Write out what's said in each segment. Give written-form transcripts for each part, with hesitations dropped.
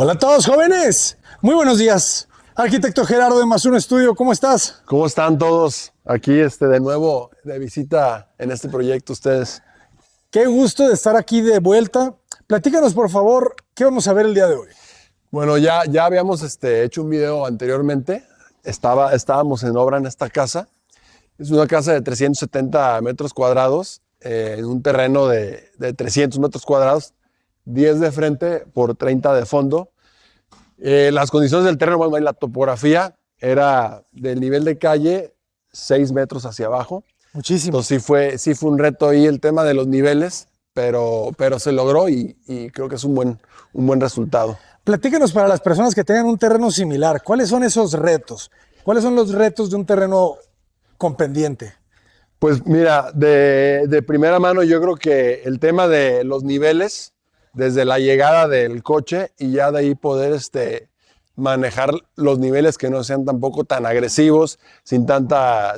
Hola a todos, jóvenes. Muy buenos días. Arquitecto Gerardo de Más Uno Estudio, ¿cómo estás? ¿Cómo están todos? Aquí de nuevo de visita en este proyecto ustedes. Qué gusto de estar aquí de vuelta. Platícanos, por favor, ¿qué vamos a ver el día de hoy? Bueno, ya habíamos hecho un video anteriormente. Estábamos en obra en esta casa. Es una casa de 370 metros cuadrados, en un terreno de 300 metros cuadrados, 10 de frente por 30 de fondo. Las condiciones del terreno, bueno, la topografía era del nivel de calle 6 metros hacia abajo. Muchísimo. Entonces sí fue un reto ahí el tema de los niveles, pero se logró y creo que es un buen resultado. Platícanos para las personas que tengan un terreno similar, ¿cuáles son esos retos? ¿Cuáles son los retos de un terreno con pendiente? Pues mira, de primera mano yo creo que el tema de los niveles, desde la llegada del coche y ya de ahí poder manejar los niveles que no sean tampoco tan agresivos, sin tanta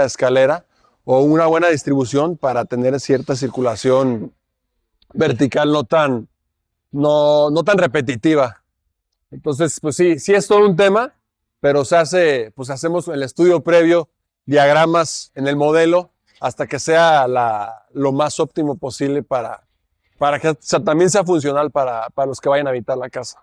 escalera, o una buena distribución para tener cierta circulación vertical no tan repetitiva. Entonces, pues sí es todo un tema, pero hacemos el estudio previo, diagramas en el modelo, hasta que sea lo más óptimo posible para que también sea funcional para los que vayan a habitar la casa.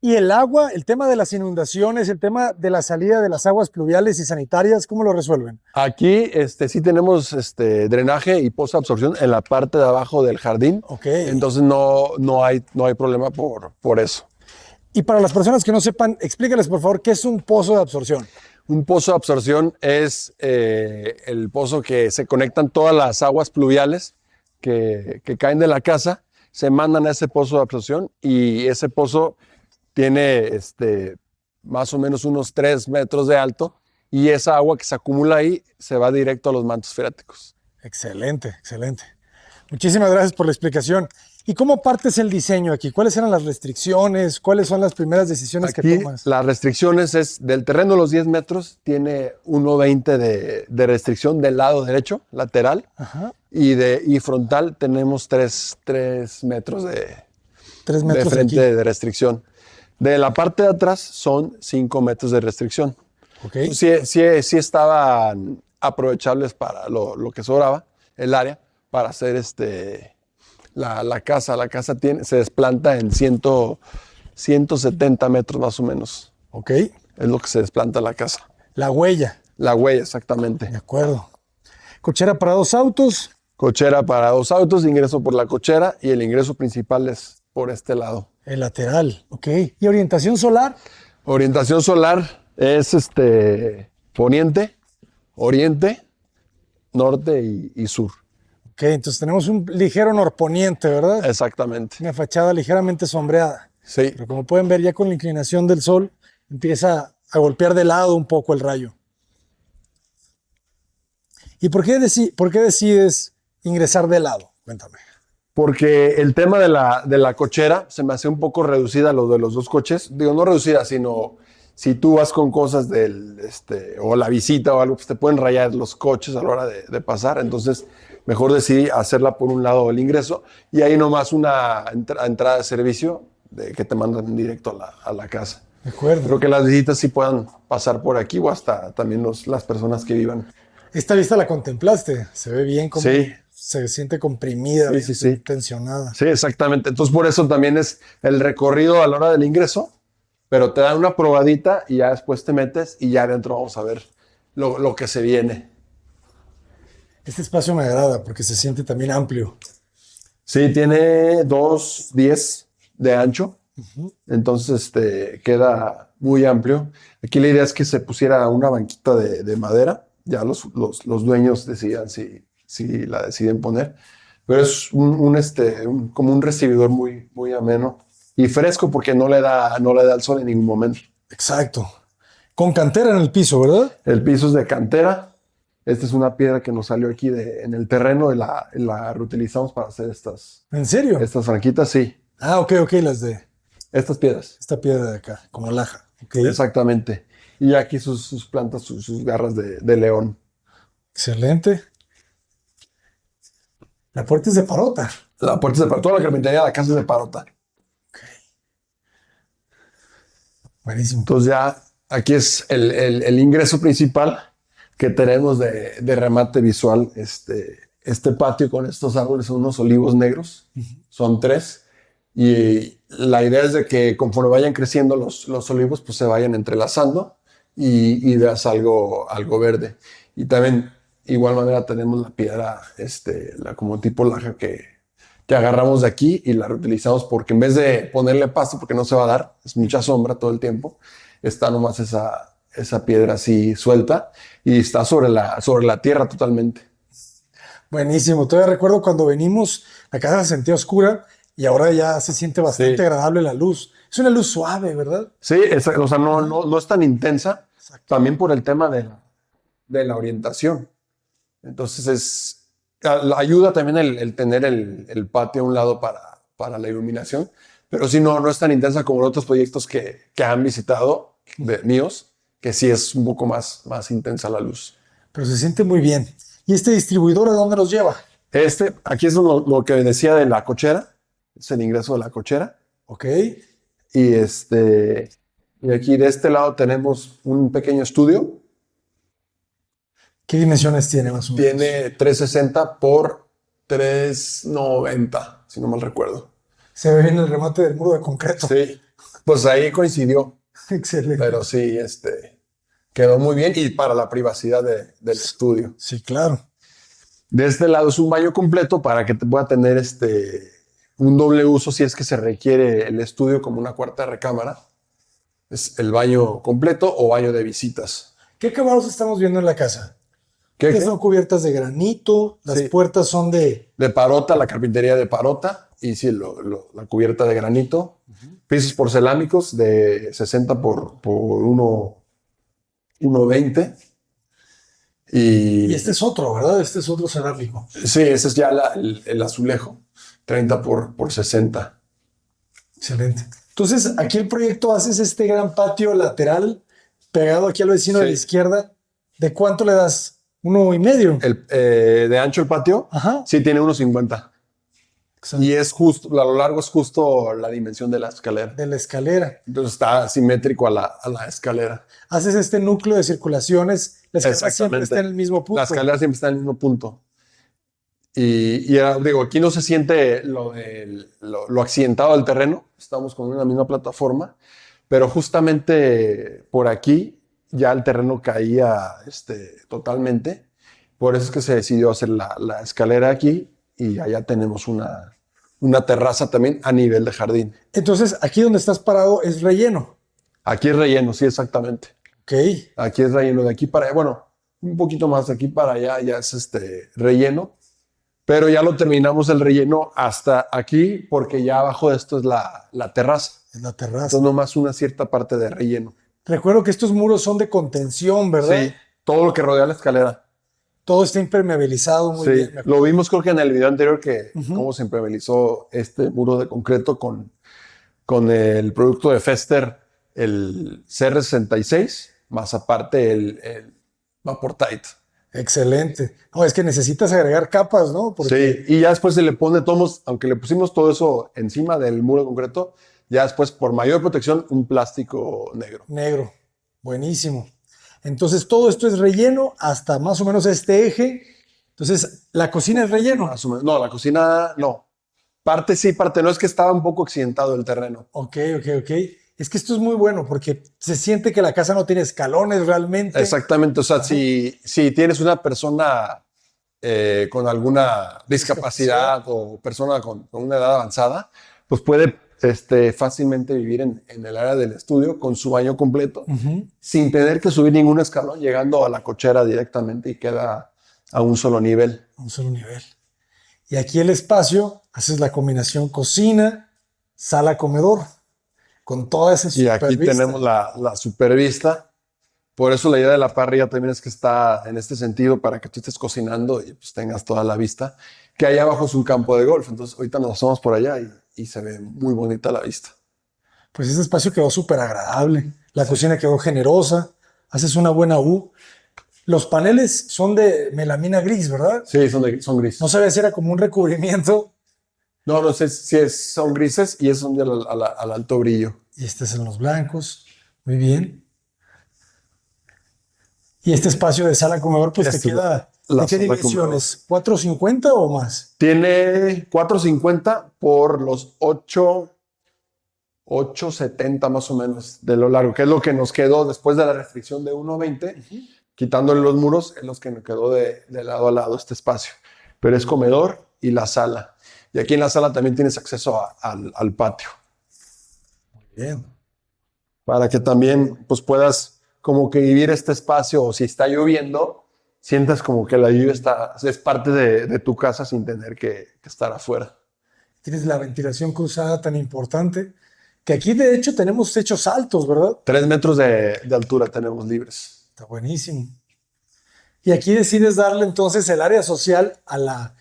Y el agua, el tema de las inundaciones, el tema de la salida de las aguas pluviales y sanitarias, ¿cómo lo resuelven? Aquí sí tenemos drenaje y pozo de absorción en la parte de abajo del jardín. Okay. Entonces no hay problema por eso. Y para las personas que no sepan, explícales por favor qué es un pozo de absorción. Un pozo de absorción es el pozo que se conectan todas las aguas pluviales que caen de la casa, se mandan a ese pozo de absorción y ese pozo tiene más o menos unos 3 metros de alto y esa agua que se acumula ahí se va directo a los mantos freáticos. Excelente, excelente. Muchísimas gracias por la explicación. ¿Y cómo partes el diseño aquí? ¿Cuáles eran las restricciones? ¿Cuáles son las primeras decisiones aquí, que tomas? Las restricciones es del terreno de los 10 metros, tiene 1.20 de restricción del lado derecho, lateral. Ajá. Y frontal tenemos 3 metros de frente aquí de restricción. De la parte de atrás son 5 metros de restricción. Okay. Sí estaban aprovechables para lo que sobraba, el área, para hacer la casa. La casa se desplanta en 170 metros más o menos. Ok. Es lo que se desplanta la casa. La huella. La huella, exactamente. De acuerdo. ¿Cochera para 2 autos? Cochera para 2 autos, ingreso por la cochera y el ingreso principal es por este lado. El lateral, ok. ¿Y orientación solar? Orientación solar es poniente, oriente, norte y sur. Ok, entonces tenemos un ligero norponiente, ¿verdad? Exactamente. Una fachada ligeramente sombreada. Sí. Pero como pueden ver, ya con la inclinación del sol, empieza a golpear de lado un poco el rayo. ¿Y por qué decides ingresar de lado? Cuéntame. Porque el tema de la cochera se me hace un poco reducida lo de los 2 coches. Digo, no reducida, sino si tú vas con cosas o la visita o algo, pues te pueden rayar los coches a la hora de pasar. Entonces, mejor decidí hacerla por un lado del ingreso y ahí nomás una entrada de servicio que te mandan directo a la casa. De acuerdo. Creo que las visitas sí puedan pasar por aquí o hasta también las personas que vivan. Esta vista la contemplaste, se ve bien como sí. Se siente comprimida, sí. tensionada. Sí, exactamente. Entonces por eso también es el recorrido a la hora del ingreso, pero te dan una probadita y ya después te metes y ya adentro vamos a ver lo que se viene. Este espacio me agrada porque se siente también amplio. Sí, tiene 2.10 de ancho, entonces queda muy amplio. Aquí la idea es que se pusiera una banquita de madera, ya los dueños decidan si la deciden poner, pero es como un recibidor muy, muy ameno y fresco porque no le da el sol en ningún momento. Exacto. Con cantera en el piso, ¿verdad? El piso es de cantera. Esta es una piedra que nos salió aquí en el terreno y la reutilizamos para hacer estas. ¿En serio? Estas franquitas, sí. Ah, ok, las de... Estas piedras. Esta piedra de acá, como laja. Okay. Exactamente. Y aquí sus plantas, sus garras de león. Excelente. La puerta es de parota. La puerta es de toda la carpintería de la casa es de parota. Buenísimo. Entonces ya aquí es el ingreso principal que tenemos de remate visual. Este patio con estos árboles son unos olivos negros, son 3. Y la idea es de que conforme vayan creciendo los olivos, pues se vayan entrelazando y veas algo verde. Y también, igual manera, tenemos la piedra, como tipo laja que agarramos de aquí y la reutilizamos porque en vez de ponerle pasto, porque no se va a dar, es mucha sombra todo el tiempo, está nomás esa piedra así suelta y está sobre la tierra totalmente. Buenísimo. Todavía recuerdo cuando venimos, la casa se sentía oscura y ahora ya se siente bastante Sí. agradable la luz. Es una luz suave, ¿verdad? Sí, o sea, no es tan intensa, también por el tema de la orientación. Entonces ayuda también el tener el patio a un lado para la iluminación, pero sí no es tan intensa como en otros proyectos que han visitado míos, que sí es un poco más intensa la luz. Pero se siente muy bien. ¿Y este distribuidor a dónde nos lleva? Aquí es lo que decía de la cochera, es el ingreso de la cochera. Ok. Y y aquí de este lado tenemos un pequeño estudio. ¿Qué dimensiones tiene más o menos? Tiene 360 por 390, si no mal recuerdo. Se ve bien el remate del muro de concreto. Sí, pues ahí coincidió, Excelente. pero sí, quedó muy bien y para la privacidad del estudio. Sí, claro. De este lado es un baño completo para que te pueda tener un doble uso si es que se requiere el estudio como una cuarta recámara. Es el baño completo o baño de visitas. ¿Qué acabados estamos viendo en la casa? ¿Qué? Que son cubiertas de granito, las Sí. puertas son de... De parota, la carpintería de parota y sí, la cubierta de granito. Pisos porcelánicos de 60 por 1.20. Y este es otro, ¿verdad? Este es otro cerámico. Sí, ese es ya el azulejo, 30 por 60. Excelente. Entonces, aquí el proyecto haces este gran patio lateral pegado aquí al vecino de la Sí. izquierda. ¿De cuánto le das? 1.5. De ancho el patio, Ajá. sí tiene 1.50. Excelente. Y es justo, a lo largo es justo la dimensión de la escalera. De la escalera. Entonces está simétrico a la escalera. Haces este núcleo de circulaciones. La escalera siempre Exactamente. está en el mismo punto. La escalera siempre está en el mismo punto. Digo, aquí no se siente lo accidentado del terreno. Estamos con una misma plataforma, pero justamente por aquí ya el terreno caía totalmente. Por eso es que se decidió hacer la escalera aquí y allá tenemos una terraza también a nivel de jardín. Entonces, aquí donde estás parado es relleno. Aquí es relleno, sí, exactamente. Ok. Aquí es relleno de aquí para allá. Bueno, un poquito más de aquí para allá ya es relleno. Pero ya lo terminamos el relleno hasta aquí porque ya abajo de esto es la terraza. Es la terraza. Entonces nomás una cierta parte de relleno. Recuerdo que estos muros son de contención, ¿verdad? Sí, todo lo que rodea la escalera. Todo está impermeabilizado muy Sí, bien. lo vimos creo que en el video anterior que cómo se impermeabilizó este muro de concreto con el producto de Fester, el CR66, más aparte el Vaportite. Excelente. No, es que necesitas agregar capas, ¿no? Porque Sí, y ya después se le pone aunque le pusimos todo eso encima del muro de concreto, ya después por mayor protección un plástico negro. negro. Buenísimo. Entonces todo esto es relleno hasta más o menos este eje. Entonces la cocina es relleno. Más o menos. No, la cocina no. Parte sí, parte no. Es que estaba un poco accidentado el terreno. Ok. Es que esto es muy bueno porque se siente que la casa no tiene escalones realmente. Exactamente. O sea, si tienes una persona con alguna discapacidad o persona con una edad avanzada, pues puede fácilmente vivir en el área del estudio con su baño completo, sin tener que subir ningún escalón, llegando a la cochera directamente y queda a un solo nivel. A un solo nivel. Y aquí el espacio, haces la combinación cocina, sala, comedor, con toda esa Y aquí supervista. tenemos la supervista. Por eso la idea de la parrilla también es que está en este sentido para que tú estés cocinando y pues tengas toda la vista. Que allá abajo es un campo de golf. Entonces ahorita nos asomamos por allá y se ve muy bonita la vista. Pues ese espacio quedó súper agradable. La cocina quedó generosa. haces una buena U. Los paneles son de melamina gris, ¿verdad? Sí, son grises. No sabía si era como un recubrimiento. No sé si son grises y esos son al alto brillo. Y este es en los blancos. Muy bien. Y este espacio de sala comedor, pues te queda. ¿De qué dimensiones? ¿450 o más? Tiene 450 por los 870 más o menos de lo largo, que es lo que nos quedó después de la restricción de 1.20, quitándole los muros, es lo que nos quedó de lado a lado este espacio. Pero es comedor y la sala. Y aquí en la sala también tienes acceso al patio. Muy bien. Para que también pues, puedas como que vivir este espacio, o si está lloviendo, sientas como que la lluvia es parte de tu casa sin tener que estar afuera. Tienes la ventilación cruzada tan importante, que aquí de hecho tenemos techos altos, ¿verdad? 3 metros de altura tenemos libres. Está buenísimo. Y aquí decides darle entonces el área social a la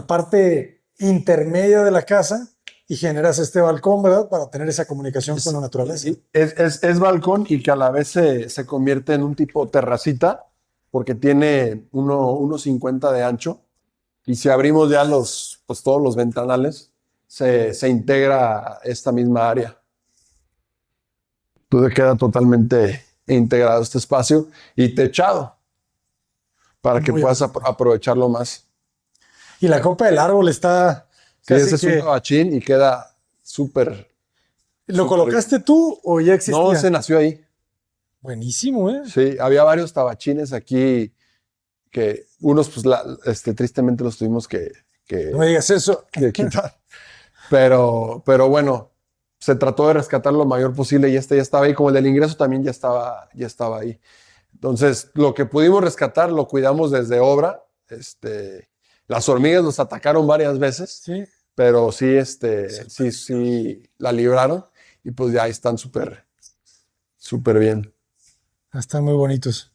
parte intermedia de la casa y generas este balcón, ¿verdad? Para tener esa comunicación con la naturaleza. Es balcón y que a la vez se convierte en un tipo terracita, porque tiene 1.50 de ancho. Y si abrimos ya todos los ventanales, se integra esta misma área. Todo queda totalmente integrado este espacio y techado para que puedas aprovecharlo más. Y la copa del árbol está... Sí, ese es un tabachín y queda súper... ¿Lo colocaste tú o ya existía? No, se nació ahí. Buenísimo, ¿eh? Sí, había varios tabachines aquí que unos, pues, tristemente los tuvimos que no me digas eso. que quitar. Pero bueno, se trató de rescatar lo mayor posible y este ya estaba ahí, como el del ingreso también ya estaba ahí. Entonces, lo que pudimos rescatar lo cuidamos desde obra. Las hormigas los atacaron varias veces, Sí. pero sí la libraron y pues ya están súper bien. Están muy bonitos.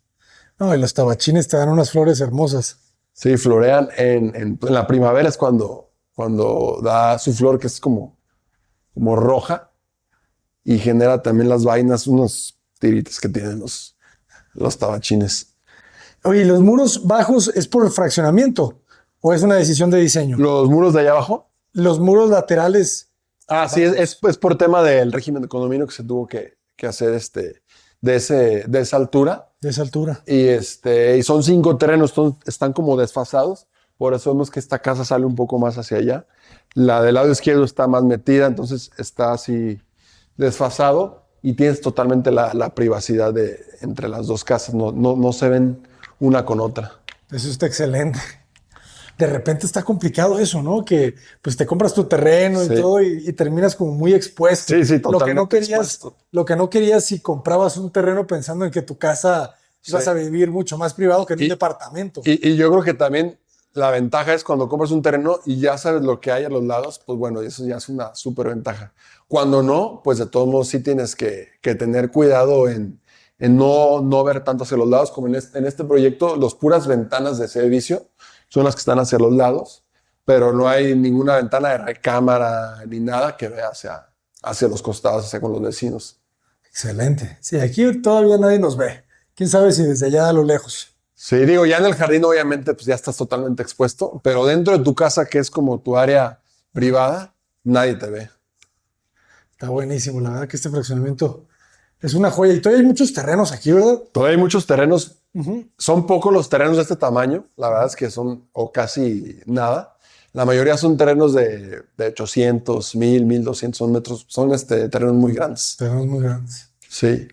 No, y los tabachines te dan unas flores hermosas. Sí, florean en la primavera, es cuando da su flor, que es como roja, y genera también las vainas, unos tiritas que tienen los tabachines. Oye, ¿los muros bajos es por el fraccionamiento o es una decisión de diseño? ¿Los muros de allá abajo? Los muros laterales. Sí, es por tema del régimen de condominio que se tuvo que hacer de esa altura. De esa altura. Y son 5 terrenos, están como desfasados. Por eso vemos que esta casa sale un poco más hacia allá. La del lado izquierdo está más metida, entonces está así desfasado y tienes totalmente la privacidad entre las dos casas. No se ven una con otra. Eso está excelente. De repente está complicado eso, ¿no? Que pues te compras tu terreno y todo y terminas como muy expuesto. Sí, totalmente lo que no querías si comprabas un terreno pensando en que tu casa ibas a vivir mucho más privado que en un departamento. Y yo creo que también la ventaja es cuando compras un terreno y ya sabes lo que hay a los lados, pues bueno, eso ya es una súper ventaja. Cuando no, pues de todos modos sí tienes que tener cuidado en no ver tanto hacia los lados, como en este proyecto, las puras ventanas de servicio son las que están hacia los lados, pero no hay ninguna ventana de recámara ni nada que vea hacia los costados, hacia con los vecinos. Excelente. Sí, aquí todavía nadie nos ve. ¿Quién sabe si desde allá a lo lejos? Sí, digo, ya en el jardín obviamente pues ya estás totalmente expuesto, pero dentro de tu casa, que es como tu área privada, nadie te ve. Está buenísimo, la verdad que este fraccionamiento es una joya. Y todavía hay muchos terrenos aquí, ¿verdad? Todavía hay muchos terrenos. Son pocos los terrenos de este tamaño, la verdad es que son o casi nada. La mayoría son terrenos de 800, 1000, 1200 metros, son terrenos muy grandes. Terrenos muy grandes. Sí.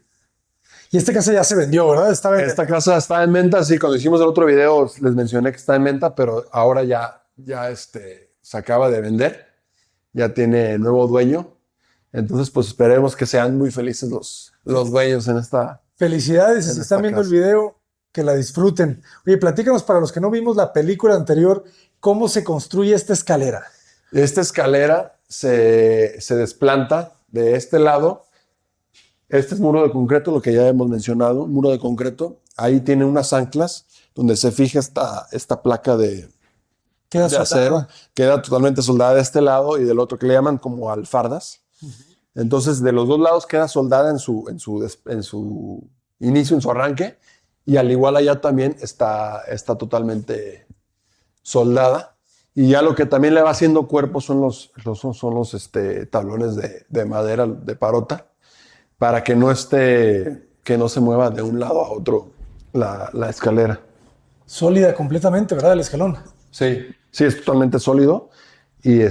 Y esta casa ya se vendió, ¿verdad? Esta casa está en venta, sí, cuando hicimos el otro video les mencioné que está en venta, pero ahora ya se acaba de vender, ya tiene nuevo dueño, entonces pues esperemos que sean muy felices los dueños en esta. Felicidades, si están viendo el video, que la disfruten. Oye, platícanos para los que no vimos la película anterior, ¿cómo se construye esta escalera? Esta escalera se desplanta de este lado. Este es muro de concreto, lo que ya hemos mencionado, muro de concreto. Ahí tiene unas anclas donde se fija esta placa de acero. Queda totalmente soldada de este lado y del otro, que le llaman como alfardas. Entonces, de los dos lados queda soldada en su inicio, en su arranque, y al igual allá también está totalmente soldada. Y ya lo que también le va haciendo cuerpo son los tablones de madera de parota, para que no se mueva de un lado a otro la escalera. Sólida completamente, ¿verdad? El escalón. Sí, sí, es totalmente sólido y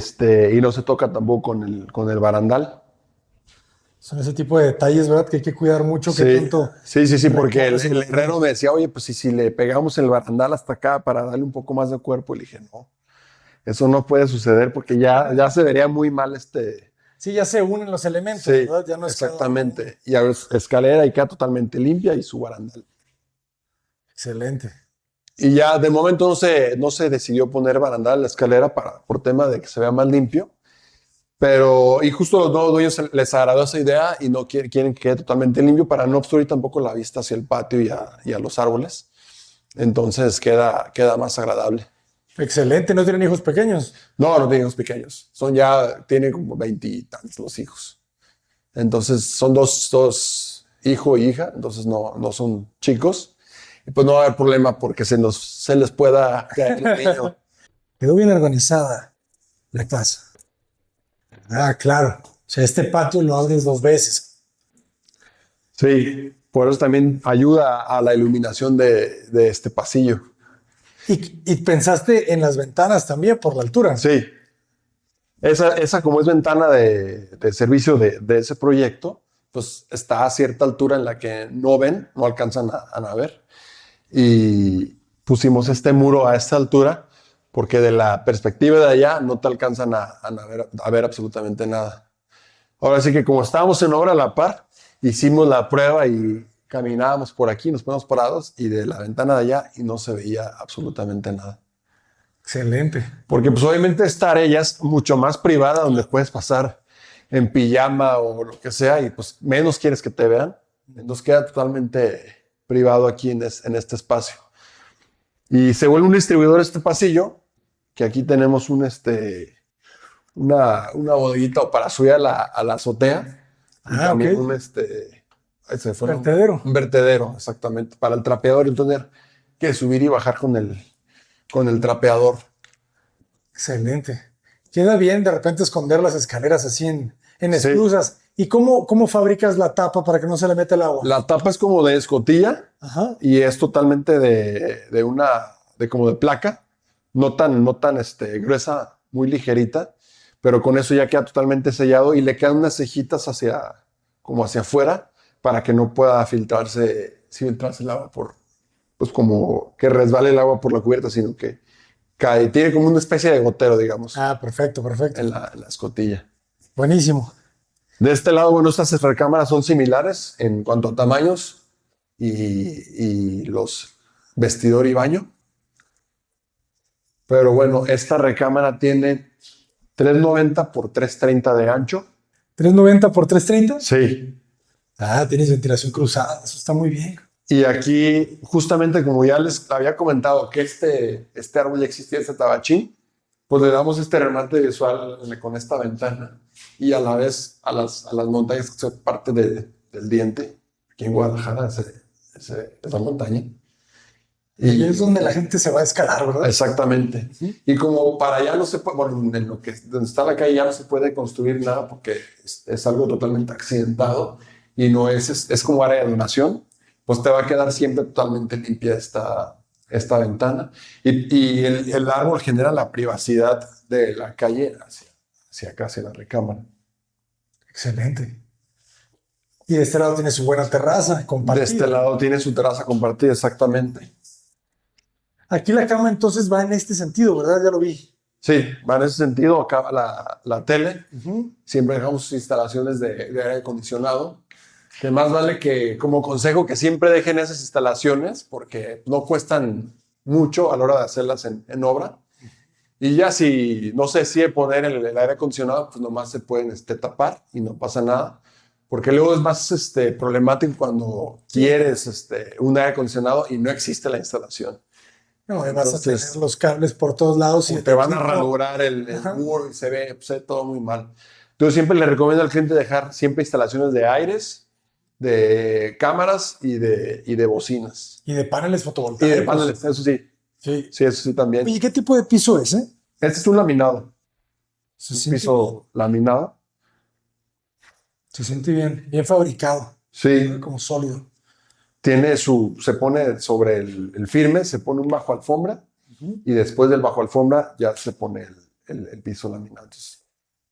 no se toca tampoco con el barandal. Son ese tipo de detalles, ¿verdad? Que hay que cuidar mucho. Que Sí, tanto sí, porque el recaes. herrero me decía, oye, pues si le pegamos el barandal hasta acá para darle un poco más de cuerpo, y le dije, no, eso no puede suceder porque ya se vería muy mal Sí, ya se unen los elementos, Sí, ¿verdad? Ya no es exactamente. Y a ver, escalera y queda totalmente limpia y su barandal. Excelente. Y ya de momento no se decidió poner barandal en la escalera por tema de que se vea más limpio. Pero, y justo los nuevos dueños les agradó esa idea y no quieren que quede totalmente limpio para no obstruir tampoco la vista hacia el patio y a los árboles. Entonces queda más agradable. Excelente. ¿No tienen hijos pequeños? No tienen hijos pequeños. Tienen como 20 y tantos los hijos. Entonces son dos hijo y hija, entonces no son chicos. Y pues no va a haber problema porque se les pueda caer el niño. Quedó bien organizada la casa. Ah, claro. O sea, este patio lo abres 2 veces. Sí, por eso también ayuda a la iluminación de este pasillo. Y pensaste en las ventanas también por la altura. Sí, esa como es ventana de servicio de ese proyecto, pues está a cierta altura en la que no alcanzan a ver. Y pusimos este muro a esta altura porque de la perspectiva de allá no te alcanzan a ver absolutamente nada. Ahora sí que como estábamos en obra a la par, hicimos la prueba y caminábamos por aquí, nos ponemos parados y de la ventana de allá y no se veía absolutamente nada. Excelente. Porque pues obviamente esta área ya es mucho más privada donde puedes pasar en pijama o lo que sea y pues menos quieres que te vean. Entonces queda totalmente privado aquí en este espacio. Y se vuelve un distribuidor este pasillo, que aquí tenemos una bodeguita para subir a la azotea. Y también ok. se fue Vertedero. un vertedero, exactamente, para el trapeador y tener que subir y bajar con el trapeador. Excelente. Queda bien de repente esconder las escaleras así en Sí. esclusas. ¿Y cómo fabricas la tapa para que no se le meta el agua? La tapa es como de escotilla Ajá. y es totalmente como de placa, no tan gruesa, muy ligerita, pero con eso ya queda totalmente sellado y le quedan unas cejitas como hacia afuera para que no pueda filtrarse el agua pues como que resbale el agua por la cubierta, sino que cae, tiene como una especie de gotero, digamos, Ah, perfecto. en la escotilla. Buenísimo. De este lado, bueno, estas recámaras son similares en cuanto a tamaños y los vestidor y baño. Pero bueno, esta recámara tiene 390 por 330 de ancho. 390 por 330. Sí. Ah, tienes ventilación cruzada. Eso está muy bien. Y aquí, justamente como ya les había comentado que este árbol ya existía, este tabachín, pues le damos este remate visual con esta ventana y a la vez a las montañas que son parte del diente, aquí en Guadalajara, esa montaña. Y es donde la gente se va a escalar, ¿verdad? Exactamente. Y como para allá no se puede, bueno, donde está la calle ya no se puede construir nada porque es algo totalmente accidentado y no es como área de donación, pues te va a quedar siempre totalmente limpia esta ventana. Y el árbol genera la privacidad de la calle hacia acá, hacia la recámara. Excelente. Y de este lado tiene su buena terraza compartida. De este lado tiene su terraza compartida, exactamente. Aquí la cama entonces va en este sentido, ¿verdad? Ya lo vi. Sí, va en ese sentido. Acá va la tele. Siempre dejamos sus instalaciones de aire acondicionado. Que más vale que, como consejo, que siempre dejen esas instalaciones porque no cuestan mucho a la hora de hacerlas en obra. Y ya si no se decide poner el aire acondicionado, pues nomás se pueden tapar y no pasa nada. Porque luego es más problemático cuando quieres un aire acondicionado y no existe la instalación. No, vas a tener los cables por todos lados. Y te van a ralograr el muro y se ve todo muy mal. Entonces siempre le recomiendo al cliente dejar siempre instalaciones de aires de cámaras y de bocinas. Y de paneles Y fotovoltaicos. de paneles, eso sí. Sí. Sí, eso sí también. Oye, ¿qué tipo de piso es, eh? Este es un laminado. Se Un siente, piso laminado. se siente bien, bien fabricado, Sí. como sólido. Se pone sobre el firme, se pone un bajo alfombra y después del bajo alfombra ya se pone el piso laminado. Entonces,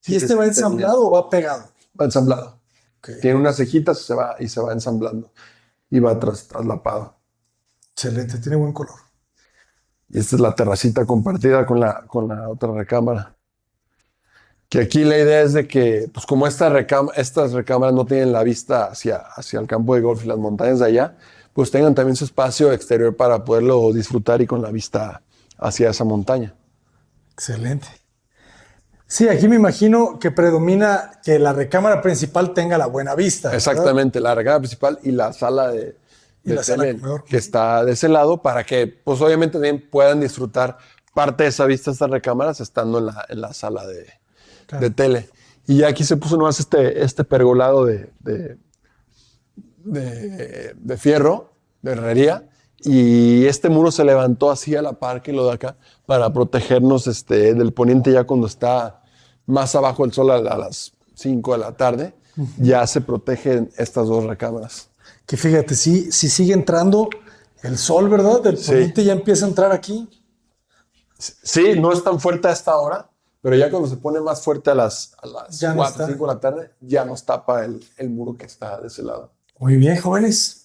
¿Y sí, este va ensamblado o va pegado? va ensamblado. Ok. Tiene unas cejitas y se va ensamblando y va traslapado. Excelente, tiene buen color. Y esta es la terracita compartida con la otra recámara. Que aquí la idea es de que, pues como estas recámaras no tienen la vista hacia el campo de golf y las montañas de allá, pues tengan también su espacio exterior para poderlo disfrutar y con la vista hacia esa montaña. Excelente. Sí, aquí me imagino que predomina que la recámara principal tenga la buena vista, ¿verdad? Exactamente, la recámara principal y la sala Y la sala tele comedor. que está de ese lado para que, pues obviamente también puedan disfrutar parte de esa vista de estas recámaras estando en la sala Claro. de tele. Y ya aquí se puso nomás este pergolado de fierro, de herrería, y este muro se levantó así a la par que lo de acá para protegernos del poniente ya cuando está más abajo el sol a las 5 de la tarde, ya se protegen estas dos recámaras. Que fíjate, si sigue entrando el sol, ¿verdad? Del Sí. poniente ya empieza a entrar aquí. Sí, no es tan fuerte a esta hora, pero ya cuando se pone más fuerte a las Ya no 4 está. 5 de la tarde, ya nos tapa el muro que está de ese lado. Muy bien, jóvenes.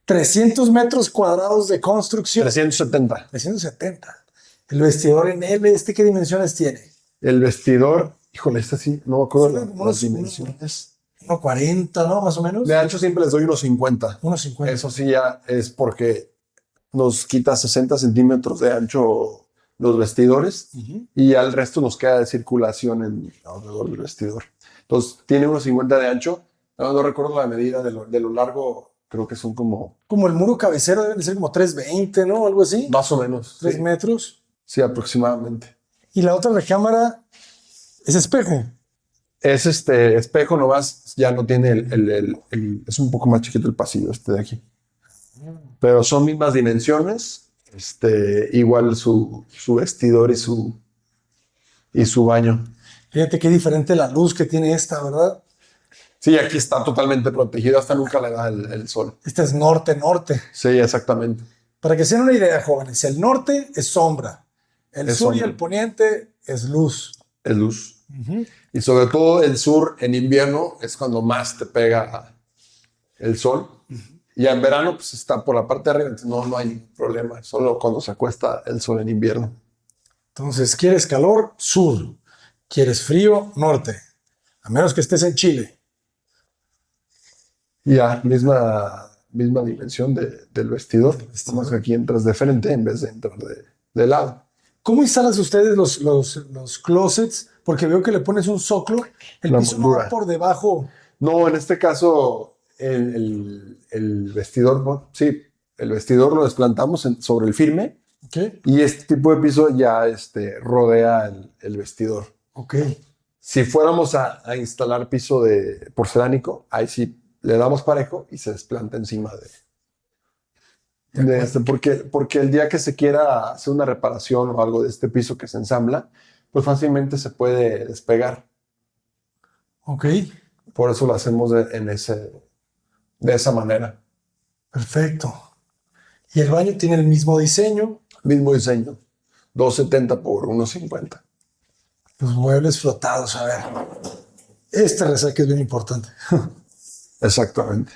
300 metros cuadrados de construcción. 370. 370. El vestidor en L, ¿qué dimensiones tiene? El vestidor, híjole, este sí, no me acuerdo Sí, las unos- dimensiones. 1,40, ¿no? Más o menos. De ancho siempre les doy unos 50. 1,50. Eso sí ya es porque nos quita 60 centímetros de ancho los vestidores y ya el resto nos queda de circulación alrededor del vestidor. Entonces tiene unos 50 de ancho. No recuerdo la medida de lo largo, creo que son como Como el muro cabecero deben de ser como 3,20, ¿no? Algo así. más o menos. 3 Sí, metros. sí, aproximadamente. Y la otra recámara es espejo. Es espejo nomás, ya no tiene es un poco más chiquito el pasillo de aquí. Pero son mismas dimensiones, igual su vestidor y su baño. Fíjate qué diferente la luz que tiene esta, ¿verdad? Sí, aquí está totalmente protegido, hasta nunca le da el sol. Esta es norte-norte. Sí, exactamente. Para que se den una idea, jóvenes, el norte es sombra. El Es sur y sombra. el poniente es luz. Es luz. Y sobre todo el sur en invierno es cuando más te pega el sol. Y en verano pues está por la parte de arriba, entonces no hay ningún problema, solo cuando se acuesta el sol en invierno. Entonces, ¿quieres calor? Sur. ¿Quieres frío? Norte. A menos que estés en Chile. Y ya, misma dimensión del vestidor. Más que aquí entras de frente en vez de entrar de lado. ¿Cómo instalas ustedes los closets? Porque veo que le pones un soclo. El La piso no moldura. va por debajo. No, en este caso el vestidor, ¿no? Sí, el vestidor lo desplantamos sobre el firme Ok. y este tipo de piso ya rodea el vestidor. Ok. Si fuéramos a instalar piso de porcelánico, ahí sí le damos parejo y se desplanta encima porque el día que se quiera hacer una reparación o algo de este piso que se ensambla, pues fácilmente se puede despegar. Ok. Por eso lo hacemos de esa manera. Perfecto. Y el baño tiene el mismo diseño. Mismo diseño, 270 por 150. Los muebles flotados. A ver. Este resaque es bien importante. Exactamente.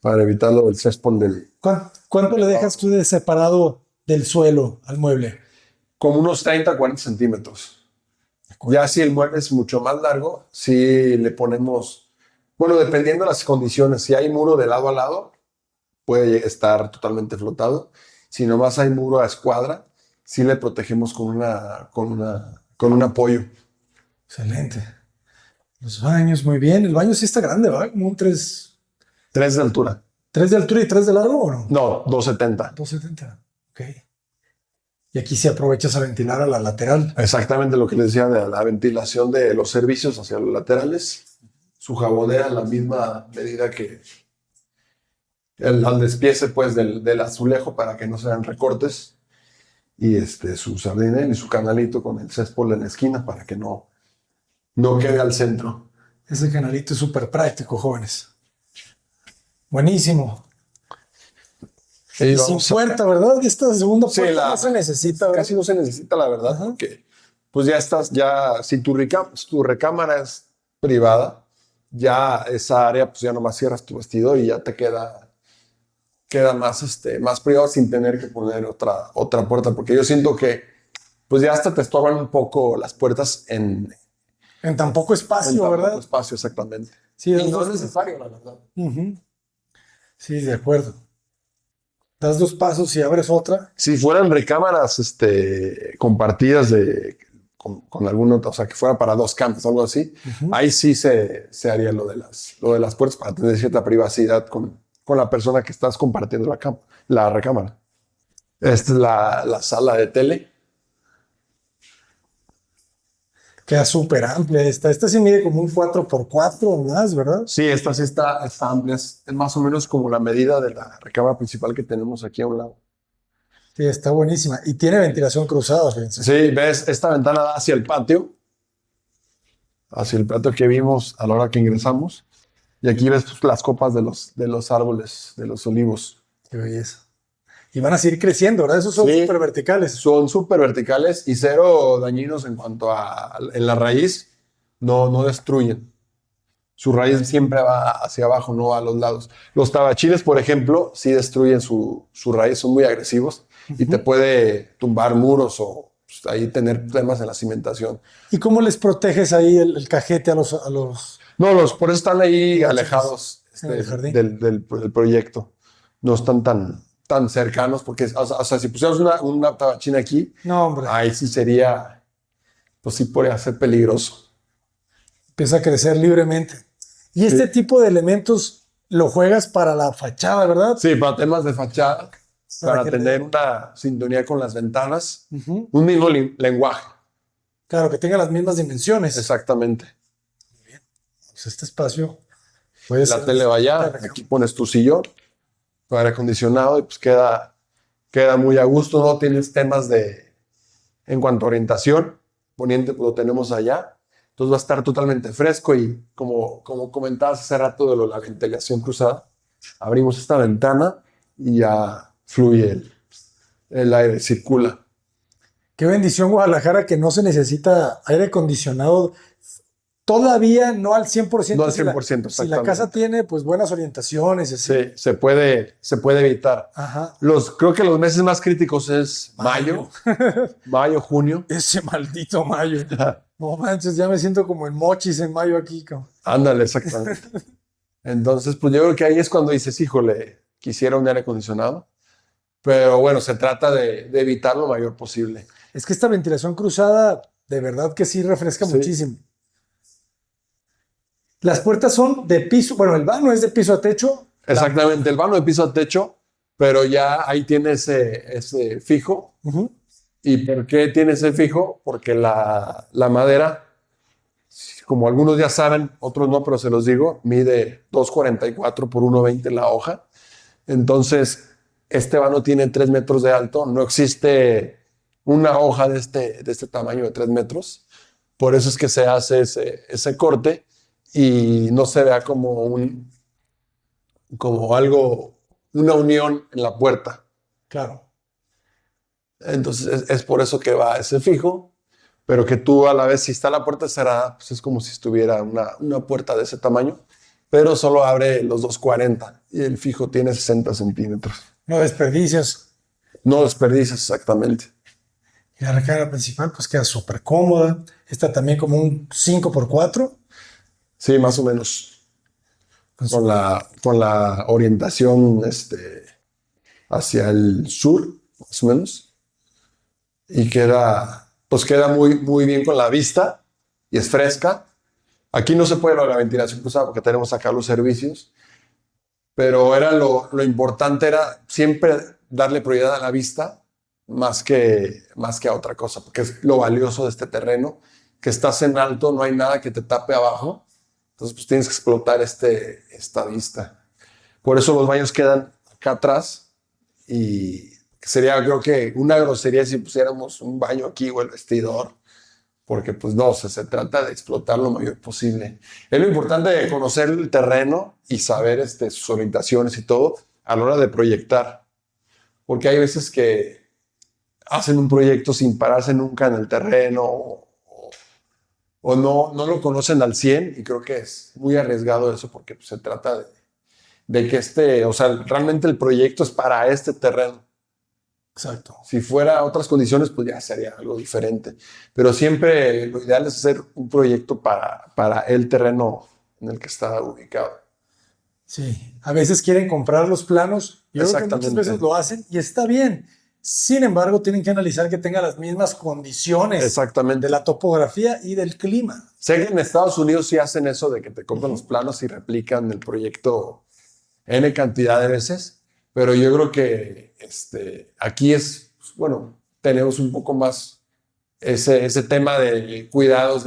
Para evitarlo del céspol ¿Cuánto le dejas tú de separado del suelo al mueble? como unos 30, 40 centímetros. Ya si el mueble es mucho más largo, si le ponemos, bueno, dependiendo de las condiciones, si hay muro de lado a lado, puede estar totalmente flotado. Si nomás hay muro a escuadra, sí le protegemos con un apoyo. Excelente. Los baños, muy bien. El baño sí está grande, ¿verdad? Como un 3 3 de altura. de altura y 3 de largo, ¿o no? No, 270. 2,70. Ok. Y aquí se aprovechas a ventilar a la lateral. Exactamente lo que les decía de la ventilación de los servicios hacia los laterales. su jabonera a la misma medida que al despiece pues del azulejo para que no se vean recortes. Y su sardinel y su canalito con el césped en la esquina para que no quede al centro. Ese canalito es súper práctico, jóvenes. Buenísimo. Y Y sin puerta, ¿verdad? Esta segunda Sí, puerta no se necesita, ¿verdad? casi no se necesita, la verdad, Ajá. porque pues si tu recámara es privada, ya esa área, pues ya nomás cierras tu vestidor y ya te queda más privado sin tener que poner otra puerta, porque yo siento que pues ya hasta te estorban un poco las puertas en En tan poco espacio, tan ¿verdad? poco espacio, exactamente. Sí, Y no es necesario, la verdad. Ujú. Sí, de acuerdo. Das 2 pasos y abres otra. Si fueran recámaras compartidas con algún otro, o sea, que fuera para 2 camas o algo así, ahí sí se haría lo de las puertas para tener cierta privacidad con la persona que estás compartiendo la recámara. Esta es la sala de tele. Queda súper amplia esta. Esta sí mide como un 4x4 o más, ¿verdad? Sí, esta sí está amplia. Es más o menos como la medida de la recámara principal que tenemos aquí a un lado. Sí, está buenísima. Y tiene ventilación cruzada, fíjense. Sí, ves, esta ventana da hacia el patio que vimos a la hora que ingresamos. Y aquí ves pues, las copas de los árboles, de los olivos. Qué belleza. Y van a seguir creciendo, ¿verdad? Esos son Sí. súper verticales. Son súper verticales y cero dañinos en cuanto en la raíz, no destruyen. Su raíz siempre va hacia abajo, no a los lados. Los tabachiles, por ejemplo, sí destruyen su raíz, son muy agresivos y te puede tumbar muros o pues, ahí tener problemas en la cimentación. ¿Y cómo les proteges ahí el cajete a los... No, por eso están ahí alejados en el jardín? del proyecto. No están tan cercanos porque, o sea, si pusiéramos una tabachina aquí, No, hombre. ahí sí sería, pues sí podría ser peligroso. Empieza a crecer libremente. Y este tipo de elementos lo juegas para la fachada, ¿verdad? Sí, para temas de fachada, para que tener una sintonía con las ventanas, Ujú. un mismo lenguaje. Claro, que tenga las mismas dimensiones. Exactamente. Pues este espacio puede La ser... tele va allá, aquí pones tu sillón, tu aire acondicionado y pues queda muy a gusto, no tienes temas en cuanto a orientación, poniente pues, lo tenemos allá. Entonces va a estar totalmente fresco y como comentabas hace rato de la ventilación cruzada, abrimos esta ventana y ya fluye el aire, circula. Qué bendición, Guadalajara, que no se necesita aire acondicionado. Todavía no al 100%. No al Si la- 100%, Si la casa tiene pues buenas orientaciones y así. Sí, se puede evitar. Ajá. Creo que los meses más críticos es mayo, junio. Ese maldito mayo. No manches, ya me siento como en Mochis en mayo aquí, cabrón. Ándale, exactamente. Entonces, pues yo creo que ahí es cuando dices, híjole, quisiera un aire acondicionado. Pero bueno, se trata de evitar lo mayor posible. Es que esta ventilación cruzada, de verdad que sí refresca Sí. muchísimo. Las puertas son de piso, bueno, el vano es de piso a techo. Exactamente, el vano de piso a techo, pero ya ahí tiene ese fijo. Ujú. ¿Y por qué tiene ese fijo? Porque la madera, como algunos ya saben, otros no, pero se los digo, mide 2,44 por 1,20 la hoja. Entonces, este vano tiene 3 metros de alto. No existe una hoja de este tamaño de 3 metros. Por eso es que se hace ese corte y no se vea como algo, una unión en la puerta. Claro. Entonces es por eso que va ese fijo, pero que tú a la vez, si está la puerta cerrada, pues es como si estuviera una puerta de ese tamaño, pero solo abre los 2,40 y el fijo tiene 60 centímetros. No desperdicias. No desperdicias exactamente. Y la recámara principal pues queda súper cómoda. Esta también como un 5x4. Sí, más o menos. Con Con la orientación hacia el sur, más o menos. Y queda muy, muy bien con la vista y es fresca. Aquí no se puede lo de la ventilación cruzada porque tenemos acá los servicios, pero lo importante era siempre darle prioridad a la vista más que a otra cosa, porque es lo valioso de este terreno, que estás en alto, no hay nada que te tape abajo Entonces, pues tienes que explotar esta vista. Por eso los baños quedan acá atrás y sería, creo que una grosería si pusiéramos un baño aquí o el vestidor, porque pues no, se trata de explotar lo mayor posible. Es lo importante de conocer el terreno y saber sus orientaciones y todo a la hora de proyectar, porque hay veces que hacen un proyecto sin pararse nunca en el terreno o no lo conocen al 100 y creo que es muy arriesgado eso porque pues, se trata de que o sea, realmente el proyecto es para este terreno. Exacto. Si fuera otras condiciones, pues ya sería algo diferente. Pero siempre lo ideal es hacer un proyecto para el terreno en el que está ubicado. Sí, a veces quieren comprar los planos. Yo creo que muchas veces lo hacen y está bien. Sin embargo, tienen que analizar que tenga las mismas condiciones de la topografía y del clima. Sé que en Estados Unidos sí hacen eso de que te compran los planos y replican el proyecto N cantidad de veces, pero yo creo que aquí bueno, tenemos un poco más ese tema de cuidados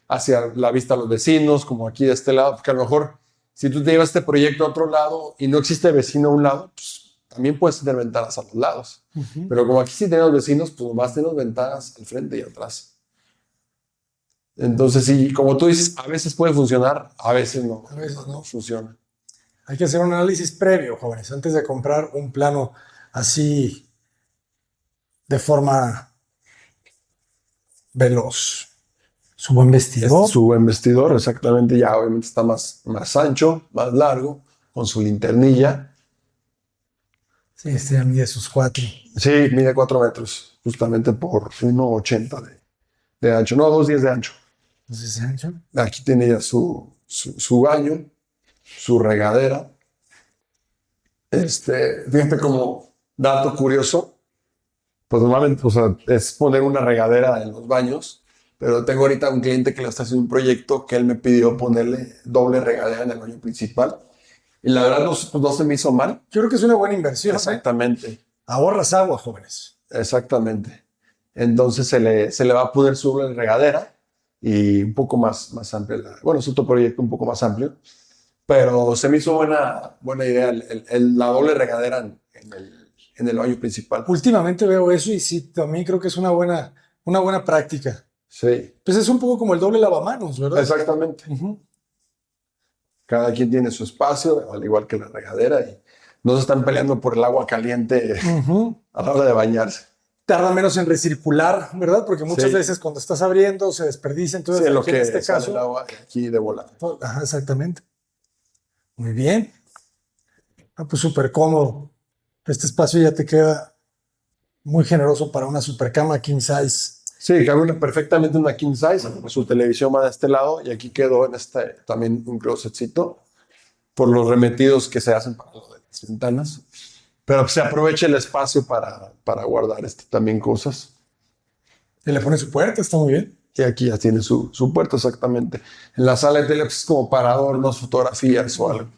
hacia la vista a los vecinos, como aquí de este lado, porque a lo mejor si tú te llevas este proyecto a otro lado y no existe vecino a un lado, pues también puedes tener ventanas a los lados. Pero como aquí sí tenemos vecinos, pues nomás tenemos ventanas al frente y atrás. Entonces, sí, como tú dices, a veces puede funcionar, a veces no. A veces no funciona. Hay que hacer un análisis previo, jóvenes, antes de comprar un plano así de forma veloz. Su buen vestidor. Su buen vestidor, exactamente. Ya obviamente está más ancho, más largo, con su linternilla. Sí, ya mide sus 4. Sí, mide 4 metros, justamente por 1,80 de ancho. No, 2,10 de ancho. 2,10 de ancho. Aquí tiene ya su baño, su regadera. Fíjate como dato curioso, pues normalmente es poner una regadera en los baños, pero tengo ahorita un cliente que le está haciendo un proyecto que él me pidió ponerle doble regadera en el baño principal. Y la verdad no se me hizo mal. Yo creo que es una buena inversión. Exactamente. Ahorras agua, jóvenes. Exactamente. Entonces se le va a poner su doble regadera y un poco más amplio. Bueno, es otro proyecto un poco más amplio, pero se me hizo buena idea la doble regadera en el baño principal. Últimamente veo eso y sí, también creo que es una buena práctica. Sí. Pues es un poco como el doble lavamanos, ¿verdad? Exactamente. Cada quien tiene su espacio, al igual que la regadera, y no se están peleando por el agua caliente a la hora de bañarse. Tarda menos en recircular, ¿verdad? Porque muchas veces cuando estás abriendo se desperdicia, entonces sí, lo que en este caso el agua aquí de volada. Ajá, exactamente. Muy bien. Pues súper cómodo. Este espacio ya te queda muy generoso para una super cama king size. Sí, cabe perfectamente una king size. Su televisión va de este lado y aquí quedó en también un closetcito por los remetidos que se hacen para lo de las ventanas. Pero se aprovecha el espacio para guardar también cosas. Y le pone su puerta, está muy bien. Y aquí ya tiene su puerta exactamente. En la sala de tele es como para adornos, fotografías o algo.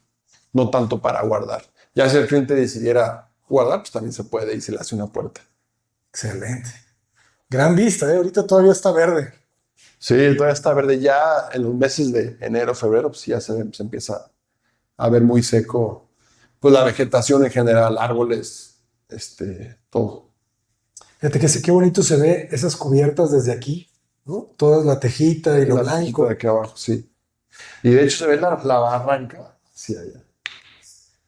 No tanto para guardar. Ya si el cliente decidiera guardar, pues también se puede y se le hace una puerta. Excelente. Gran vista, ahorita todavía está verde. Sí, todavía está verde. Ya en los meses de enero, febrero, pues ya se empieza a ver muy seco. Pues la vegetación en general, árboles, todo. Fíjate que qué bonito se ve esas cubiertas desde aquí, ¿no? Toda la tejita y lo blanco. De aquí abajo, sí. Y de hecho se ve la barranca hacia allá.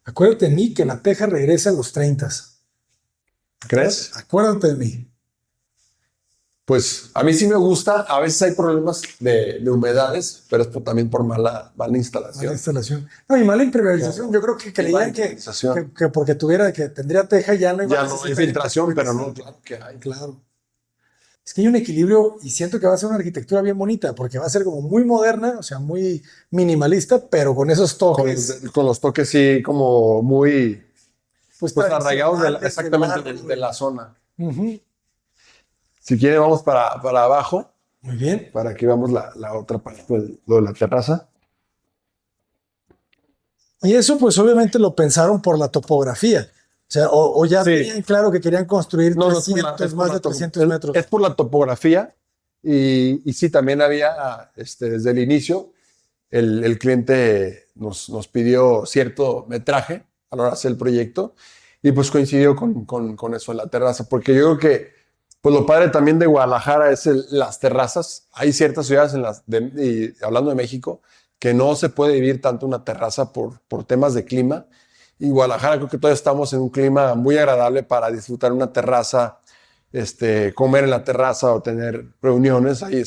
Acuérdate de mí que la teja regresa a los 30. ¿Crees? Acuérdate de mí. Pues a mí sí me gusta. A veces hay problemas de humedades, pero es también por mala instalación. Mala instalación. No, y mala impermeabilización. Yo creo que creían que porque tendría teja ya no iba a hay filtración, pero no, claro que hay. Claro. Es que hay un equilibrio y siento que va a ser una arquitectura bien bonita porque va a ser como muy moderna, o sea, muy minimalista, pero con esos toques. Con los toques sí, como muy pues arraigados exactamente de la zona. Si quiere, vamos para abajo. Muy bien. Para que veamos la otra parte de la terraza. Y eso, pues, obviamente lo pensaron por la topografía. O sea, o ya tenían claro que querían construir más de 300 metros. Es por la topografía. Y sí, también había, desde el inicio, el cliente nos pidió cierto metraje a la hora de hacer el proyecto y pues coincidió con eso en la terraza, porque yo creo que pues lo padre también de Guadalajara es las terrazas. Hay ciertas ciudades, y hablando de México, que no se puede vivir tanto una terraza por temas de clima. Y Guadalajara creo que todavía estamos en un clima muy agradable para disfrutar una terraza, comer en la terraza o tener reuniones. Ahí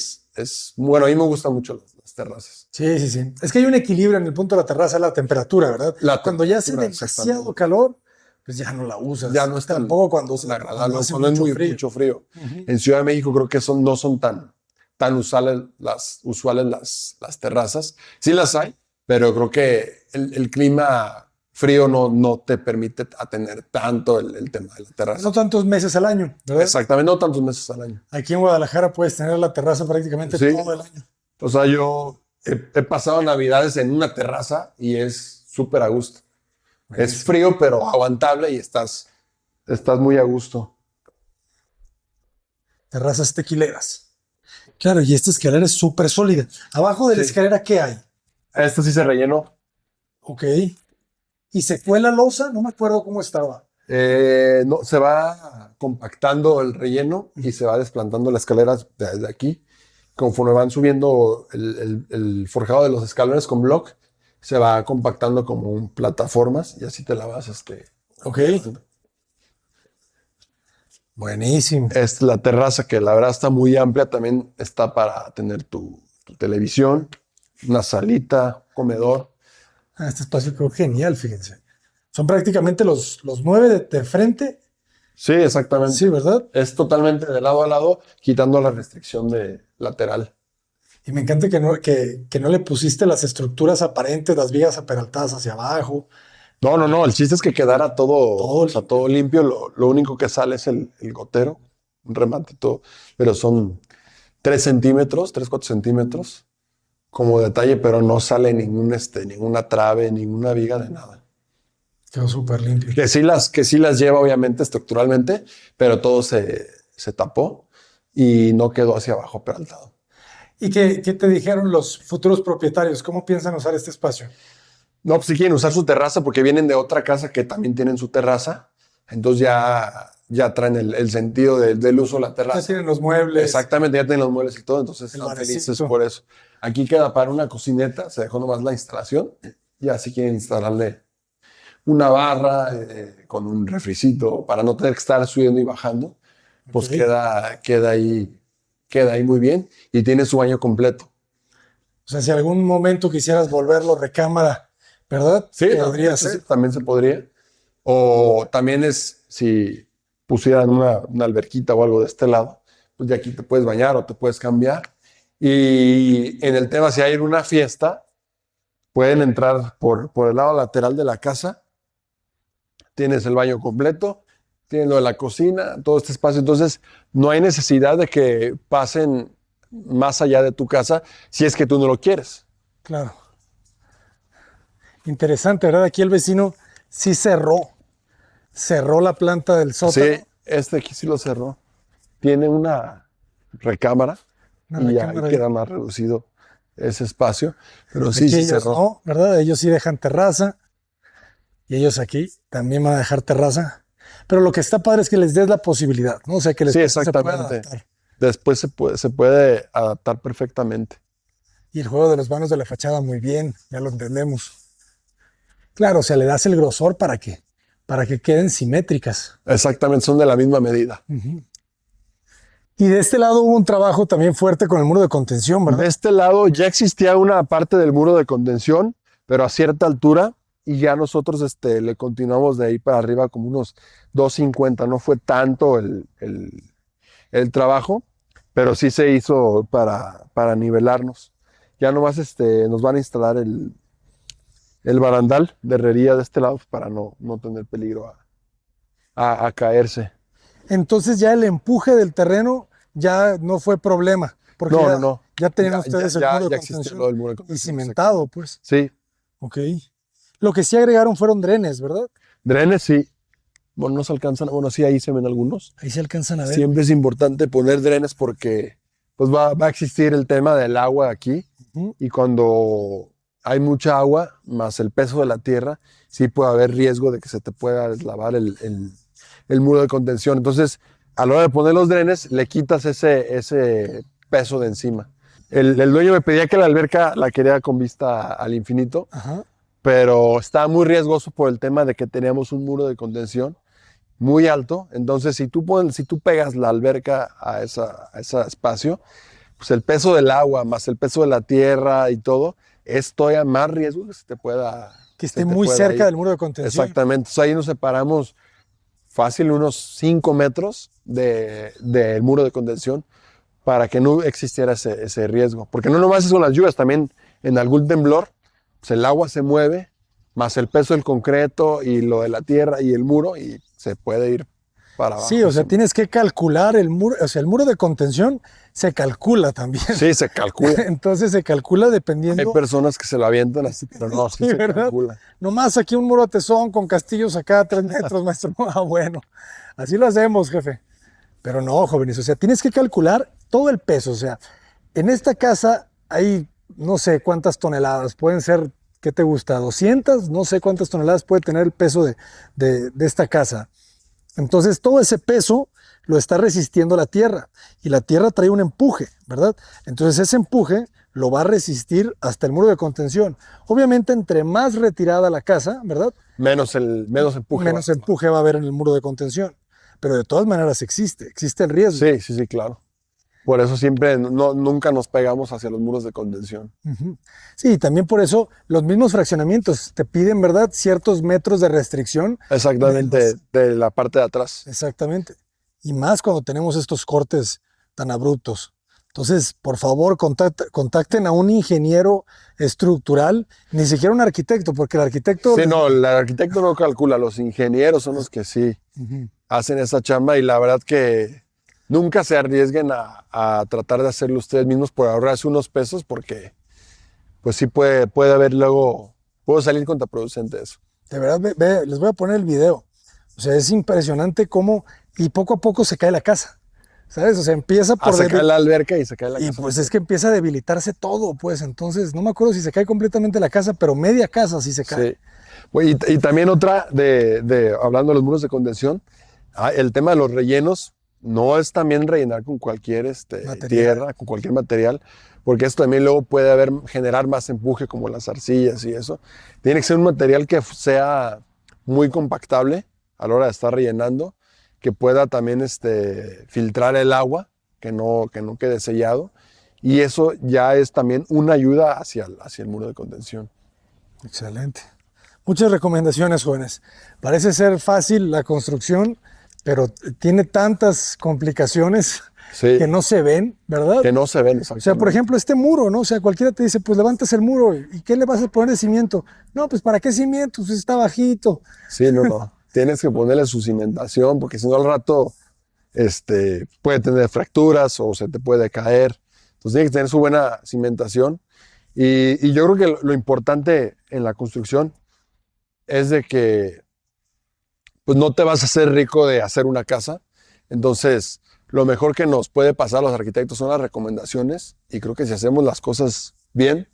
bueno, a mí me gustan mucho las terrazas. Sí, sí, sí. Es que hay un equilibrio en el punto de la terraza, la temperatura, ¿verdad? Cuando ya hace temperatura, demasiado exactamente. calor, pues ya no la usas. Ya no es Tampoco cuando agradable, hace cuando es mucho frío. mucho frío. Ujú. En Ciudad de México creo que no son tan usuales las terrazas. Sí las hay, pero creo que el clima frío no te permite tener tanto el tema de la terraza. No tantos meses al año, ¿verdad? Exactamente, no tantos meses al año. Aquí en Guadalajara puedes tener la terraza prácticamente Sí. todo el año. O sea, yo he pasado navidades en una terraza y es súper a gusto. Es frío, pero aguantable y estás muy a gusto. Terrazas tequileras. Claro, y esta escalera es súper sólida. Abajo de la Sí. escalera, ¿qué hay? Esto sí se rellenó. Ok. ¿Y se fue la losa? No me acuerdo cómo estaba. No, se va compactando el relleno y se va desplantando la escalera desde aquí. Conforme van subiendo el forjado de los escalones con block, se va compactando como plataformas y así te la vas. Ok. Buenísimo. Es la terraza que la verdad está muy amplia. También está para tener tu televisión, una salita, comedor. Este espacio quedó genial, fíjense. Son prácticamente los 9 de frente. Sí, exactamente. Sí, ¿verdad? Es totalmente de lado a lado, quitando la restricción de lateral. Y me encanta que no le pusiste las estructuras aparentes, las vigas aperaltadas hacia abajo. No. El chiste es que quedara todo limpio. Lo único que sale es el gotero, un remate todo. Pero son 3 centímetros, 4 centímetros como detalle, pero no sale ninguna trave, ninguna viga de nada. Quedó súper limpio. Que sí las lleva, obviamente, estructuralmente, pero todo se tapó y no quedó hacia abajo peraltado. ¿Y qué te dijeron los futuros propietarios? ¿Cómo piensan usar este espacio? No, pues si quieren usar su terraza porque vienen de otra casa que también tienen su terraza, entonces ya traen el sentido del uso de la terraza. Ya tienen los muebles. Exactamente, ya tienen los muebles y todo, entonces El están barecito. felices por eso. Aquí queda para una cocineta, se dejó nomás la instalación, ya si quieren instalarle una barra con un refricito para no tener que estar subiendo y bajando, pues Ok. queda ahí muy bien y tiene su baño completo. O sea, si algún momento quisieras volverlo recámara, ¿verdad? Sí, Podría ser. también se podría. O también si pusieran una alberquita o algo de este lado, pues de aquí te puedes bañar o te puedes cambiar. Y en el tema, si hay una fiesta, pueden entrar por el lado lateral de la casa. Tienes el baño completo, tienes lo de la cocina, todo este espacio. Entonces, no hay necesidad de que pasen más allá de tu casa si es que tú no lo quieres. Claro. Interesante, ¿verdad? Aquí el vecino sí cerró la planta del sótano. Sí, aquí sí lo cerró. Tiene una recámara Una y recámara ahí ahí. queda más reducido ese espacio. Pero Aquí sí ellos cerró. no, ¿verdad? Ellos sí dejan terraza y ellos aquí también van a dejar terraza. Pero lo que está padre es que les des la posibilidad, ¿no? O sea, que el Sí, espacio se pueda exactamente. adaptar. Después se puede adaptar perfectamente. Y el juego de los vanos de la fachada, muy bien, ya lo entendemos. Claro, o sea, le das el grosor para que queden simétricas. Exactamente, son de la misma medida. Y de este lado hubo un trabajo también fuerte con el muro de contención, De ¿verdad? este lado ya existía una parte del muro de contención, pero a cierta altura, y ya nosotros le continuamos de ahí para arriba como unos 250. No fue tanto el trabajo, pero sí se hizo para nivelarnos. Ya nomás nos van a instalar el barandal de herrería de este lado para no tener peligro a caerse. Entonces ya el empuje del terreno ya no fue problema, porque No. ya tenían Ya- ustedes ya- el ya- muro de ya existía contención lo del muro de y contención, cimentado, pues. Sí, Ok. Lo que sí agregaron fueron drenes, ¿verdad? drenes sí. Bueno, no se alcanzan, bueno, sí, ahí se ven algunos. Ahí se alcanzan a ver. Siempre es importante poner drenes porque pues va a existir el tema del agua aquí Ujú. y cuando hay mucha agua, más el peso de la tierra, sí puede haber riesgo de que se te pueda deslavar el muro de contención. Entonces, a la hora de poner los drenes, le quitas ese peso de encima. El dueño me pedía que la alberca la quería con vista al infinito, Ajá. pero estaba muy riesgoso por el tema de que teníamos un muro de contención muy alto. Entonces, si tú pegas la alberca a ese espacio, pues el peso del agua más el peso de la tierra y todo, es todavía más riesgo que se te pueda... Que se esté te muy pueda cerca ir. del muro de contención. Exactamente. Entonces, ahí nos separamos fácil unos 5 metros del muro de contención para que no existiera ese riesgo. Porque no nomás es con las lluvias, también en algún temblor, pues el agua se mueve, más el peso del concreto y lo de la tierra y el muro, y se puede ir para abajo. Sí, o sea, tienes que calcular el muro, o sea, el muro de contención se calcula también. Sí, se calcula. Entonces se calcula dependiendo. Hay personas que se lo avientan así, pero no, sí, Sí, se ¿verdad? calcula. Nomás aquí un muro de tesón con castillos acá a 3 metros, maestro. Ah, bueno, así lo hacemos, jefe. Pero no, jóvenes, o sea, tienes que calcular todo el peso. O sea, en esta casa hay no sé cuántas toneladas, pueden ser, ¿qué te gusta? 200, no sé cuántas toneladas puede tener el peso de esta casa. Entonces, todo ese peso lo está resistiendo la tierra y la tierra trae un empuje, ¿verdad? Entonces, ese empuje lo va a resistir hasta el muro de contención. Obviamente, entre más retirada la casa, ¿verdad? Menos empuje. Menos empuje va a haber en el muro de contención. Pero de todas maneras existe el riesgo. Sí, claro. Por eso siempre nunca nos pegamos hacia los muros de contención. Ujú. Sí, y también por eso los mismos fraccionamientos te piden, ¿verdad? Ciertos metros de restricción. Exactamente, de la parte de atrás. Exactamente. Y más cuando tenemos estos cortes tan abruptos. Entonces, por favor, contacten a un ingeniero estructural, ni siquiera un arquitecto, porque el arquitecto... Sí, no, el arquitecto no calcula, los ingenieros son los que sí Ujú. hacen esa chamba, y la verdad que nunca se arriesguen a tratar de hacerlo ustedes mismos por ahorrarse unos pesos, porque pues sí puede haber luego, puede salir contraproducente eso. De verdad, les voy a poner el video. O sea, es impresionante cómo, y poco a poco se cae la casa. ¿Sabes? O sea, empieza por... Se cae la alberca y se cae la Y casa. pues es que empieza a debilitarse todo, pues. Entonces, no me acuerdo si se cae completamente la casa, pero media casa sí se cae. Sí. Bueno, y también otra, hablando de los muros de contención, el tema de los rellenos, no es también rellenar con cualquier Material. tierra, con cualquier material, porque esto también luego puede generar más empuje, como las arcillas y eso. Tiene que ser un material que sea muy compactable a la hora de estar rellenando, que pueda también filtrar el agua, que no quede sellado, y eso ya es también una ayuda hacia el muro de contención. Excelente. Muchas recomendaciones, jóvenes. Parece ser fácil la construcción, pero tiene tantas complicaciones Sí, que no se ven, ¿verdad? que no se ven O exactamente. sea, por ejemplo, este muro, ¿no? O sea, cualquiera te dice, pues levantas el muro, ¿y qué le vas a poner de cimiento? No, pues ¿para qué cimiento? Pues está bajito. Sí, no. Tienes que ponerle su cimentación, porque si no al rato puede tener fracturas o se te puede caer. Entonces tiene que tener su buena cimentación. Y yo creo que lo importante en la construcción es de que pues no te vas a hacer rico de hacer una casa. Entonces, lo mejor que nos puede pasar a los arquitectos son las recomendaciones, y creo que si hacemos las cosas bien,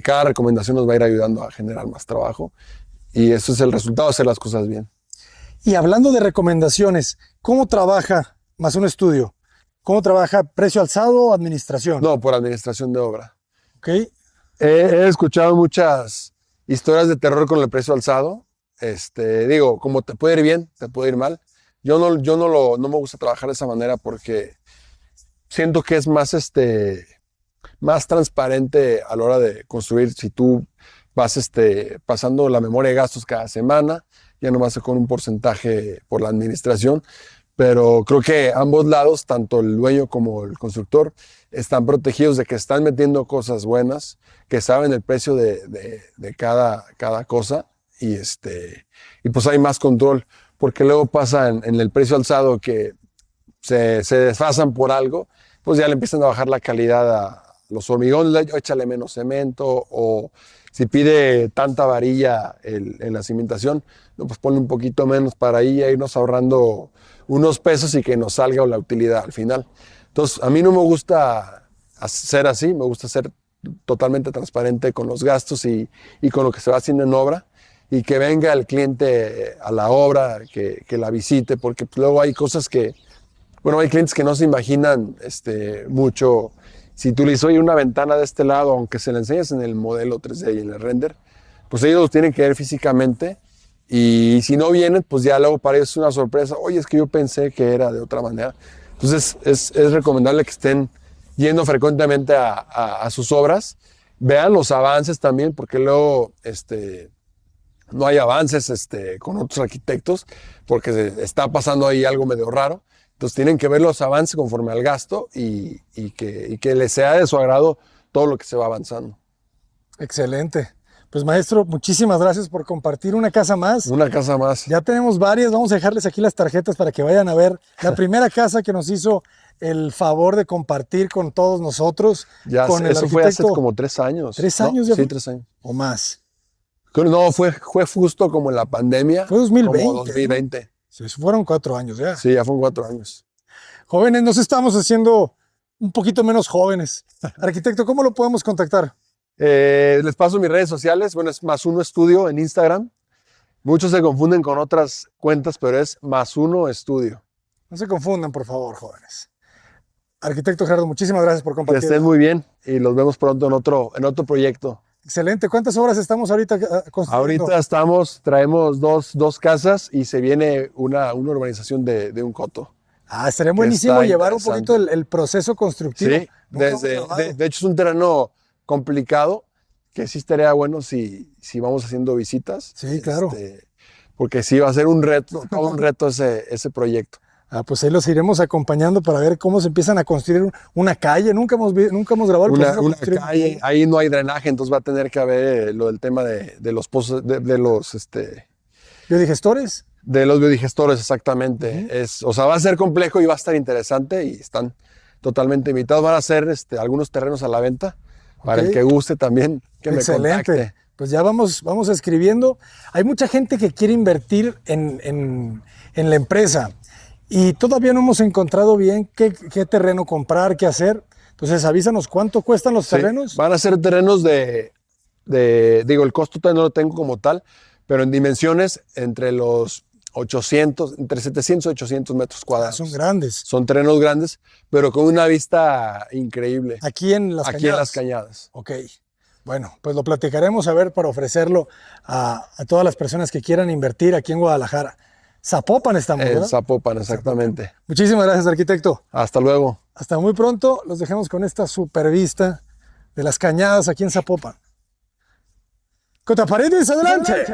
cada recomendación nos va a ir ayudando a generar más trabajo, y eso es el resultado de hacer las cosas bien. Y hablando de recomendaciones, ¿cómo trabaja más un estudio? ¿Cómo trabaja precio alzado o administración? No, por administración de obra. ¿Ok? He escuchado muchas historias de terror con el precio alzado. Digo, como te puede ir bien, te puede ir mal. Yo no me gusta trabajar de esa manera, porque siento que es más transparente a la hora de construir. Si tú vas pasando la memoria de gastos cada semana, ya no vas con un porcentaje por la administración, pero creo que ambos lados, tanto el dueño como el constructor, están protegidos de que están metiendo cosas buenas, que saben el precio de cada cosa, y pues hay más control, porque luego pasa en el precio alzado que se desfasan por algo, pues ya le empiezan a bajar la calidad a los hormigones, échale menos cemento, o si pide tanta varilla en la cimentación, no, pues ponle un poquito menos para ahí irnos ahorrando unos pesos y que nos salga la utilidad al final. Entonces, a mí no me gusta hacer así, me gusta hacer totalmente transparente con los gastos y con lo que se va haciendo en obra, y que venga el cliente a la obra, que la visite, porque pues, luego hay cosas que, bueno, hay clientes que no se imaginan mucho. Si tú le dices, oye, una ventana de este lado, aunque se la enseñes en el modelo 3D y en el render, pues ellos los tienen que ver físicamente, y si no vienen, pues ya luego para ellos es una sorpresa. Oye, es que yo pensé que era de otra manera. Entonces es recomendable que estén yendo frecuentemente a sus obras, vean los avances también, porque luego no hay avances con otros arquitectos, porque está pasando ahí algo medio raro. Entonces tienen que ver los avances conforme al gasto y que les sea de su agrado todo lo que se va avanzando. Excelente. Pues maestro, muchísimas gracias por compartir una casa más. Una casa más. Ya tenemos varias, vamos a dejarles aquí las tarjetas para que vayan a ver la primera casa que nos hizo el favor de compartir con todos nosotros. Ya, con el eso fue hace como 3 años. ¿3 ¿no? años ya Sí, fue? 3 años. ¿O más? No, fue justo como en la pandemia. Fue 2020. Como 2020. Sí, fueron 4 años ya. Sí, ya fueron 4 años. Jóvenes, nos estamos haciendo un poquito menos jóvenes. Arquitecto, ¿cómo lo podemos contactar? Les paso mis redes sociales. Bueno, es Más Uno Estudio en Instagram. Muchos se confunden con otras cuentas, pero es Más Uno Estudio. No se confundan, por favor, jóvenes. Arquitecto Gerardo, muchísimas gracias por Que compartir. estén muy bien y los vemos pronto en otro proyecto. Excelente. ¿Cuántas obras estamos ahorita construyendo? Ahorita traemos dos casas y se viene una urbanización de un coto. Estaría buenísimo está llevar un interesante. poquito el proceso constructivo. Sí, Nunca hemos de grabado. hecho es un terreno complicado, que sí estaría bueno si vamos haciendo visitas. Sí, claro. Porque sí va a ser un reto, todo un reto ese proyecto. Pues ahí los iremos acompañando para ver cómo se empiezan a construir una calle. Nunca hemos grabado el proceso de Una construir calle, ahí no hay drenaje, entonces va a tener que haber lo del tema de los pozos, de biodigestores. los biodigestores, exactamente. O sea, va a ser complejo y va a estar interesante, y están totalmente invitados. Van a ser algunos terrenos a la venta para el que guste también que me contacte. Pues ya vamos escribiendo. Hay mucha gente que quiere invertir en la empresa y todavía no hemos encontrado bien qué terreno comprar, qué hacer. Entonces avísanos cuánto cuestan los terrenos. Van a ser terrenos digo, el costo todavía no lo tengo como tal, pero en dimensiones entre 700 y 800 metros cuadrados. Son grandes. Son terrenos grandes, pero con una vista increíble. Aquí en Las Cañadas. Aquí en Las Cañadas. Ok. Bueno, pues lo platicaremos a ver para ofrecerlo a todas las personas que quieran invertir aquí en Guadalajara. Zapopan estamos, ¿verdad? En Zapopan, exactamente. Zapopan. Muchísimas gracias, arquitecto. Hasta luego. Hasta muy pronto. Los dejamos con esta super vista de Las Cañadas aquí en Zapopan. Cota Paredes, adelante.